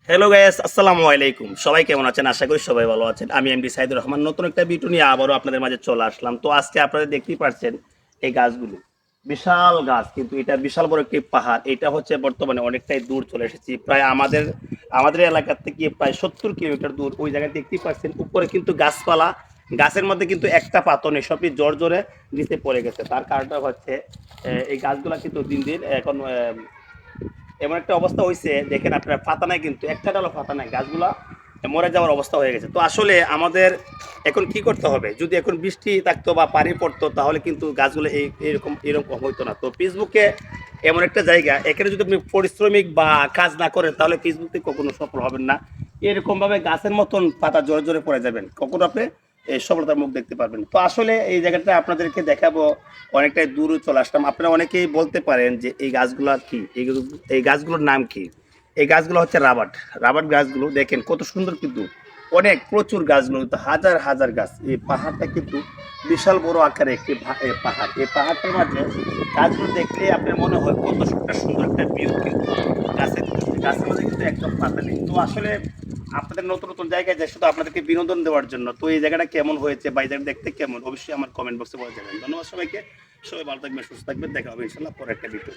Hello guys, আসসালামু আলাইকুম। সবাই কেমন আছেন? আশা করি সবাই ভালো আছেন। আমি এমডি সাইদুর রহমান নতুন একটা ভিডিও নিয়ে আবারও আপনাদের মাঝে চলে আসলাম। তো আজকে আপনারা দেখতেই পাচ্ছেন এই গাছগুলো বিশাল গাছ, কিন্তু এটা বিশাল বড় একটি পাহাড়। এটা হচ্ছে বর্তমানে অনেকটাই দূর চলে এসেছি, প্রায় আমাদের আমাদের এলাকা থেকে প্রায় 70 কিলোমিটার দূর। ওই জায়গায় দেখতেই পাচ্ছেন উপরে কিন্তু গাছপালা, গাছের মধ্যে কিন্তু একটা পাতা নেই, সবই জোর জোরে নিচে পড়ে গেছে। তার কারণটা হচ্ছে এই গাছগুলা কিন্তু দিন দিন এখন এমন একটা অবস্থা হয়েছে, দেখেন আপনার পাতা নাই, কিন্তু একটা ডালও পাতা নাই, গাছগুলা মরে যাওয়ার অবস্থা হয়ে গেছে। তো আসলে আমাদের এখন কি করতে হবে? যদি এখন বৃষ্টি থাকতো বা পানি পড়তো তাহলে কিন্তু গাছগুলো এরকম এরকম হইতো না। তো ফেসবুকে এমন একটা জায়গা, এখানে যদি আপনি পরিশ্রমিক বা কাজ না করেন তাহলে ফেসবুকে কখনো সফল হবেন না। এরকম ভাবে গাছের মতন পাতা জোরে জোরে পড়ে যাবেন, কখনো আপনি এই সফলতার মুখ দেখতে পারবেন। তো আসলে এই জায়গাটা আপনাদেরকে দেখাবো। অনেকটাই দূরে চলে আসলাম। আপনারা অনেকেই বলতে পারেন যে এই গাছগুলা কি, এই গাছগুলোর নাম কি? এই গাছগুলো হচ্ছে রাবাট। রাবাট গাছগুলো দেখেন কত সুন্দর, কিন্তু অনেক প্রচুর গাছগুলো, কিন্তু হাজার হাজার গাছ। এই পাহাড়টা কিন্তু বিশাল বড় আকারে একটি পাহাড়। এই পাহাড়টার মাঝে গাছগুলো দেখলে আপনার মনে হয় কত একটা সুন্দর একটা ভিউ, কিন্তু গাছের গাছের মধ্যে কিন্তু একদম পাতা নেই। তো আসলে আপনাদের নতুন নতুন জায়গায় যাই শুধু আপনাদেরকে বিনোদন দেওয়ার জন্য। তো এই জায়গাটা কেমন হয়েছে বা এই জায়গাটা দেখতে কেমন, অবশ্যই আমার কমেন্ট বক্সে বলে যাবেন। ধন্যবাদ সবাইকে। সবাই ভালো থাকবেন, সুস্থ থাকবেন। দেখা হবে ইনশাল্লাহ পরে একটা ভিডিও।